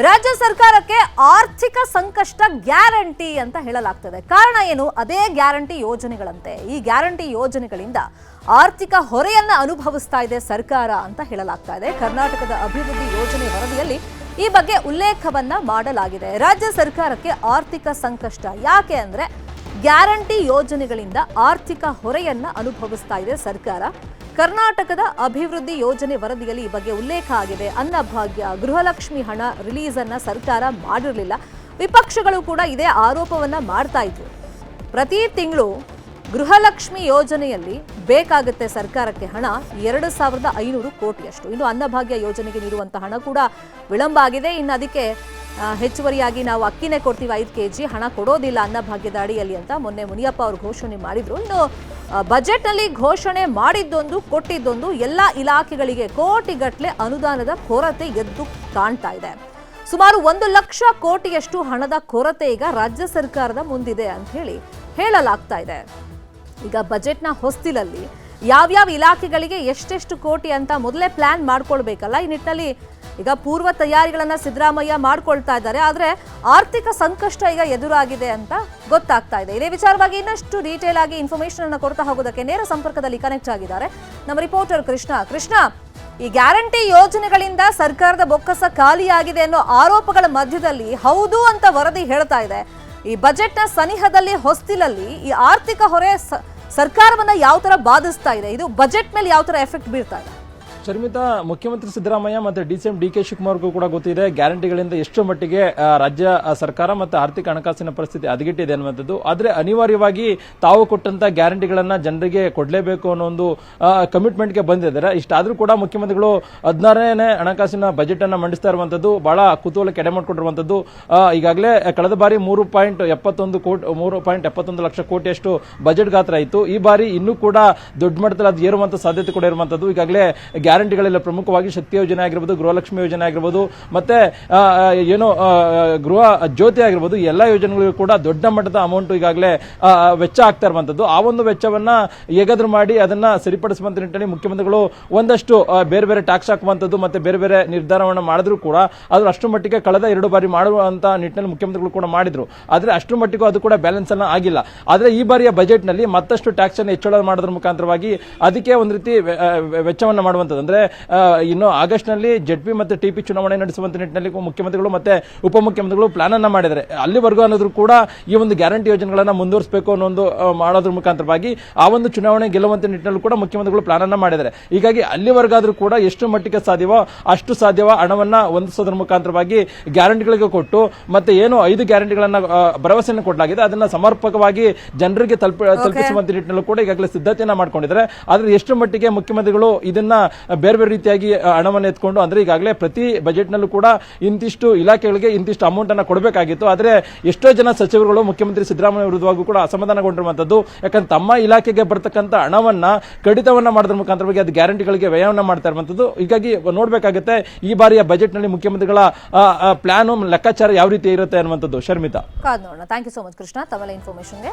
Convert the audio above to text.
ರಾಜ್ಯ ಸರ್ಕಾರಕ್ಕೆ ಆರ್ಥಿಕ ಸಂಕಷ್ಟ ಗ್ಯಾರಂಟಿ ಅಂತ ಹೇಳಲಾಗ್ತದೆ. ಕಾರಣ ಏನು? ಅದೇ ಗ್ಯಾರಂಟಿ ಯೋಜನೆಗಳಂತೆ. ಈ ಗ್ಯಾರಂಟಿ ಯೋಜನೆಗಳಿಂದ ಆರ್ಥಿಕ ಹೊರೆಯನ್ನ ಅನುಭವಿಸ್ತಾ ಇದೆ ಸರ್ಕಾರ ಅಂತ ಹೇಳಲಾಗ್ತಾ ಇದೆ. ಕರ್ನಾಟಕದ ಅಭಿವೃದ್ಧಿ ಯೋಜನೆ ವರದಿಯಲ್ಲಿ ಈ ಬಗ್ಗೆ ಉಲ್ಲೇಖವನ್ನ ಮಾಡಲಾಗಿದೆ. ರಾಜ್ಯ ಸರ್ಕಾರಕ್ಕೆ ಆರ್ಥಿಕ ಸಂಕಷ್ಟ ಯಾಕೆ ಅಂದ್ರೆ ಗ್ಯಾರಂಟಿ ಯೋಜನೆಗಳಿಂದ ಆರ್ಥಿಕ ಹೊರೆಯನ್ನ ಅನುಭವಿಸ್ತಾ ಇದೆ ಸರ್ಕಾರ. ಕರ್ನಾಟಕದ ಅಭಿವೃದ್ಧಿ ಯೋಜನೆ ವರದಿಯಲ್ಲಿ ಈ ಬಗ್ಗೆ ಉಲ್ಲೇಖ ಆಗಿದೆ. ಅನ್ನಭಾಗ್ಯ, ಗೃಹಲಕ್ಷ್ಮಿ ಹಣ ರಿಲೀಸ್ ಅನ್ನ ಸರ್ಕಾರ ಮಾಡಿರಲಿಲ್ಲ. ವಿಪಕ್ಷಗಳು ಕೂಡ ಇದೇ ಆರೋಪವನ್ನ ಮಾಡ್ತಾ ಇದ್ರು. ಪ್ರತಿ ತಿಂಗಳು ಗೃಹಲಕ್ಷ್ಮಿ ಯೋಜನೆಯಲ್ಲಿ ಬೇಕಾಗುತ್ತೆ ಸರ್ಕಾರಕ್ಕೆ ಹಣ 2,500 ಕೋಟಿಯಷ್ಟು. ಇನ್ನು ಅನ್ನಭಾಗ್ಯ ಯೋಜನೆಗೆ ನೀಡುವಂತಹ ಹಣ ಕೂಡ ವಿಳಂಬ ಆಗಿದೆ. ಇನ್ನು ಅದಕ್ಕೆ ಹೆಚ್ಚುವರಿಯಾಗಿ ನಾವು ಅಕ್ಕಿನೇ ಕೊಡ್ತೀವಿ 5 kg, ಹಣ ಕೊಡೋದಿಲ್ಲ ಅನ್ನಭಾಗ್ಯದ ಅಡಿಯಲ್ಲಿ ಅಂತ ಮೊನ್ನೆ ಮುನಿಯಪ್ಪ ಅವರು ಘೋಷಣೆ ಮಾಡಿದ್ರು. ಇನ್ನು ಬಜೆಟ್ನಲ್ಲಿ ಘೋಷಣೆ ಮಾಡಿದ್ದೊಂದು ಕೊಟ್ಟಿದ್ದೊಂದು, ಎಲ್ಲ ಇಲಾಖೆಗಳಿಗೆ ಕೋಟಿಗಟ್ಟಲೆ ಅನುದಾನದ ಕೊರತೆ ಎದ್ದು ಕಾಣ್ತಾ ಇದೆ. ಸುಮಾರು 1 ಲಕ್ಷ ಕೋಟಿಯಷ್ಟು ಹಣದ ಕೊರತೆ ಈಗ ರಾಜ್ಯ ಸರ್ಕಾರದ ಮುಂದಿದೆ ಅಂತ ಹೇಳಲಾಗ್ತಾ ಇದೆ. ಈಗ ಬಜೆಟ್ನ ಹೊಸ್ತಿಲಲ್ಲಿ ಯಾವ್ಯಾವ ಇಲಾಖೆಗಳಿಗೆ ಎಷ್ಟೆಷ್ಟು ಕೋಟಿ ಅಂತ ಮೊದಲೇ ಪ್ಲಾನ್ ಮಾಡ್ಕೊಳ್ಬೇಕಲ್ಲ. ಈ ನಿಟ್ಟಿನಲ್ಲಿ ಈಗ ಪೂರ್ವ ತಯಾರಿಗಳನ್ನ ಸಿದ್ದರಾಮಯ್ಯ ಮಾಡ್ಕೊಳ್ತಾ ಇದ್ದಾರೆ. ಆದ್ರೆ ಆರ್ಥಿಕ ಸಂಕಷ್ಟ ಈಗ ಎದುರಾಗಿದೆ ಅಂತ ಗೊತ್ತಾಗ್ತಾ ಇದೆ. ಇದೇ ವಿಚಾರವಾಗಿ ಇನ್ನಷ್ಟು ಡೀಟೇಲ್ ಆಗಿ ಇನ್ಫಾರ್ಮೇಶನ್ ಅನ್ನು ಕೊಡ್ತಾ ಹೋಗೋದಕ್ಕೆ ನೇರ ಸಂಪರ್ಕದಲ್ಲಿ ಕನೆಕ್ಟ್ ಆಗಿದ್ದಾರೆ ನಮ್ಮ ರಿಪೋರ್ಟರ್ ಕೃಷ್ಣ. ಈ ಗ್ಯಾರಂಟಿ ಯೋಜನೆಗಳಿಂದ ಸರ್ಕಾರದ ಬೊಕ್ಕಸ ಖಾಲಿಯಾಗಿದೆ ಅನ್ನೋ ಆರೋಪಗಳ ಮಧ್ಯದಲ್ಲಿ ಹೌದು ಅಂತ ವರದಿ ಹೇಳ್ತಾ ಇದೆ. ಈ ಬಜೆಟ್ನ ಸನಿಹದಲ್ಲಿ ಹೊಸ್ತಿಲಲ್ಲಿ ಈ ಆರ್ಥಿಕ ಹೊರೆ ಸರ್ಕಾರವನ್ನ ಯಾವ ತರ ಬಾಧಿಸ್ತಾ ಇದೆ, ಇದು ಬಜೆಟ್ ಮೇಲೆ ಯಾವ ತರ ಎಫೆಕ್ಟ್ ಬೀರ್ತಾ ಇದೆ? ಶರ್ಮಿತಾ, ಮುಖ್ಯಮಂತ್ರಿ ಸಿದ್ದರಾಮಯ್ಯ ಮತ್ತು ಡಿಸಿಎಂ ಡಿ ಕೆ ಶಿವಕುಮಾರ್ಗೂ ಕೂಡ ಗೊತ್ತಿದೆ ಗ್ಯಾರಂಟಿಗಳಿಂದ ಎಷ್ಟು ಮಟ್ಟಿಗೆ ರಾಜ್ಯ ಸರ್ಕಾರ ಮತ್ತು ಆರ್ಥಿಕ ಹಣಕಾಸಿನ ಪರಿಸ್ಥಿತಿ ಹದಗೆಟ್ಟಿದೆ ಅನ್ನುವಂಥದ್ದು. ಆದರೆ ಅನಿವಾರ್ಯವಾಗಿ ತಾವು ಕೊಟ್ಟಂತ ಗ್ಯಾರಂಟಿಗಳನ್ನ ಜನರಿಗೆ ಕೊಡಲೇಬೇಕು ಅನ್ನೋ ಒಂದು ಕಮಿಟ್ಮೆಂಟ್ಗೆ ಬಂದಿದ್ದಾರೆ. ಇಷ್ಟಾದರೂ ಕೂಡ ಮುಖ್ಯಮಂತ್ರಿಗಳು 16ನೇ ಹಣಕಾಸಿನ ಬಜೆಟ್ ಅನ್ನ ಮಂಡಿಸ್ತಾ ಇರುವಂತದ್ದು ಬಹಳ ಕುತೂಹಲಕ್ಕೆ ಎಡೆ ಮಾಡಿಕೊಂಡಿರುವಂತದ್ದು. ಈಗಾಗಲೇ ಕಳೆದ ಬಾರಿ 3.71 ಲಕ್ಷ ಕೋಟಿಯಷ್ಟು ಬಜೆಟ್ ಗಾತ್ರ ಇತ್ತು. ಈ ಬಾರಿ ಇನ್ನೂ ಕೂಡ ದೊಡ್ಡ ಮಟ್ಟದಲ್ಲಿ ಅದು ಏರುವಂತ ಸಾಧ್ಯತೆ ಕೂಡ ಇರುವಂತದ್ದು. ಈಗಾಗಲೇ ಗ್ಯಾರಂಟಿಗಳೆಲ್ಲ ಪ್ರಮುಖವಾಗಿ ಶಕ್ತಿ ಯೋಜನೆ ಆಗಿರ್ಬೋದು, ಗೃಹಲಕ್ಷ್ಮಿ ಯೋಜನೆ ಆಗಿರ್ಬೋದು, ಮತ್ತೆ ಏನು ಗೃಹ ಜ್ಯೋತಿ ಆಗಿರ್ಬೋದು, ಎಲ್ಲ ಯೋಜನೆಗಳಿಗೂ ಕೂಡ ದೊಡ್ಡ ಮಟ್ಟದ ಅಮೌಂಟ್ ಈಗಾಗಲೇ ವೆಚ್ಚ ಆಗ್ತಾ ಇರುವಂತದ್ದು. ಆ ಒಂದು ವೆಚ್ಚವನ್ನ ಹೇಗಾದ್ರೂ ಮಾಡಿ ಅದನ್ನ ಸರಿಪಡಿಸುವಂತ ನಿಟ್ಟಿನಲ್ಲಿ ಮುಖ್ಯಮಂತ್ರಿಗಳು ಒಂದಷ್ಟು ಬೇರೆ ಬೇರೆ ಟ್ಯಾಕ್ಸ್ ಹಾಕುವಂತದ್ದು ಮತ್ತೆ ಬೇರೆ ಬೇರೆ ನಿರ್ಧಾರವನ್ನ ಮಾಡಿದ್ರು ಕೂಡ ಅದು ಅಷ್ಟು ಮಟ್ಟಿಗೆ ಕಳೆದ 2 ಬಾರಿ ಮಾಡುವಂತ ನಿಟ್ಟಿನಲ್ಲಿ ಮುಖ್ಯಮಂತ್ರಿಗಳು ಕೂಡ ಮಾಡಿದ್ರು. ಆದ್ರೆ ಅಷ್ಟು ಮಟ್ಟಿಗೂ ಅದು ಕೂಡ ಬ್ಯಾಲೆನ್ಸ್ ಅನ್ನ ಆಗಿಲ್ಲ. ಆದ್ರೆ ಈ ಬಾರಿಯ ಬಜೆಟ್ ನಲ್ಲಿ ಮತ್ತಷ್ಟು ಟ್ಯಾಕ್ಸ್ ಅನ್ನು ಹೆಚ್ಚಳ ಮಾಡೋದ್ರ ಮುಖಾಂತರವಾಗಿ ಅದಕ್ಕೆ ಒಂದು ರೀತಿ ವೆಚ್ಚವನ್ನ ಮಾಡುವಂತದ್ದು. ಅಂದ್ರೆ ಇನ್ನು ಆಗಸ್ಟ್ ನಲ್ಲಿ ಜೆಡ್ಪಿ ಮತ್ತೆ ಟಿಪಿ ಚುನಾವಣೆ ನಡೆಸುವಂತ ನಿಟ್ಟಿನಲ್ಲಿ ಮುಖ್ಯಮಂತ್ರಿಗಳು ಮತ್ತೆ ಉಪಮುಖ್ಯಮಂತ್ರಿಗಳು ಪ್ಲಾನ್ ಅನ್ನ ಮಾಡಿದ್ದಾರೆ. ಅಲ್ಲಿವರೆಗೂ ಅನ್ನೋದ್ರು ಕೂಡ ಈ ಒಂದು ಗ್ಯಾರಂಟಿ ಯೋಜನೆಗಳನ್ನ ಮುಂದುವರಿಸಬೇಕು ಅನ್ನೋ ಒಂದು ಮಾಡೋದ್ರ ಮುಖಾಂತರವಾಗಿ ಆ ಒಂದು ಚುನಾವಣೆ ಗೆಲ್ಲುವಂತ ನಿಟ್ಟಿನಲ್ಲಿ ಕೂಡ ಮುಖ್ಯಮಂತ್ರಿಗಳು ಪ್ಲಾನ್ ಅನ್ನ ಮಾಡಿದ್ದಾರೆ. ಹೀಗಾಗಿ ಅಲ್ಲಿವರೆಗಾದ್ರೂ ಕೂಡ ಎಷ್ಟು ಮಟ್ಟಿಗೆ ಸಾಧ್ಯವೋ ಅಷ್ಟು ಸಾಧ್ಯವ ಹಣವನ್ನ ಹೊಂದಿಸೋದ್ರ ಮುಖಾಂತರವಾಗಿ ಗ್ಯಾರಂಟಿಗಳಿಗೆ ಕೊಟ್ಟು ಮತ್ತೆ ಏನು 5 ಗ್ಯಾರಂಟಿಗಳನ್ನ ಭರವಸೆಯನ್ನು ಕೊಡಲಾಗಿದೆ ಅದನ್ನ ಸಮರ್ಪಕವಾಗಿ ಜನರಿಗೆ ತಲುಪಿಸುವಂತ ನಿಟ್ಟಿನಲ್ಲೂ ಕೂಡ ಈಗಾಗಲೇ ಸಿದ್ಧತೆಯನ್ನ ಮಾಡ್ಕೊಂಡಿದ್ದಾರೆ. ಆದ್ರೆ ಎಷ್ಟು ಮಟ್ಟಿಗೆ ಮುಖ್ಯಮಂತ್ರಿಗಳು ಇದನ್ನ ಬೇರೆ ಬೇರೆ ರೀತಿಯಾಗಿ ಹಣವನ್ನು ಎತ್ಕೊಂಡು, ಅಂದ್ರೆ ಈಗಾಗಲೇ ಪ್ರತಿ ಬಜೆಟ್ ನಲ್ಲೂ ಕೂಡ ಇಂತಿಷ್ಟು ಇಲಾಖೆಗಳಿಗೆ ಇಂತಿಷ್ಟು ಅಮೌಂಟ್ ಅನ್ನ ಕೊಡಬೇಕಾಗಿತ್ತು. ಆದ್ರೆ ಎಷ್ಟೋ ಜನ ಸಚಿವರುಗಳು ಮುಖ್ಯಮಂತ್ರಿ ಸಿದ್ದರಾಮಯ್ಯ ವಿರುದ್ಧವಾಗೂ ಕೂಡ ಅಸಮಾಧಾನಗೊಂಡಿರುವಂತದ್ದು. ಯಾಕಂದ್ರೆ ತಮ್ಮ ಇಲಾಖೆಗೆ ಬರ್ತಕ್ಕಂಥ ಹಣವನ್ನ ಕಡಿತವನ್ನ ಮಾಡೋದ್ರ ಮುಖಾಂತರವಾಗಿ ಅದು ಗ್ಯಾರಂಟಿಗಳಿಗೆ ವ್ಯಯವನ್ನ ಮಾಡ್ತಾ ಇರುವಂತದ್ದು. ಹೀಗಾಗಿ ನೋಡ್ಬೇಕಾಗುತ್ತೆ ಈ ಬಾರಿಯ ಬಜೆಟ್ ನಲ್ಲಿ ಮುಖ್ಯಮಂತ್ರಿಗಳ ಪ್ಲಾನ್ ಲೆಕ್ಕಾಚಾರ ಯಾವ ರೀತಿ ಇರುತ್ತೆ ಅನ್ನುವಂಥದ್ದು. ಶರ್ಮಿತಾ, ಕಾದ್ ನೋಡೋಣ. Thank you so much Krishna, ತಮ್ಮ ಇನ್ಫಾರ್ಮೇಶನ್ಗೆ.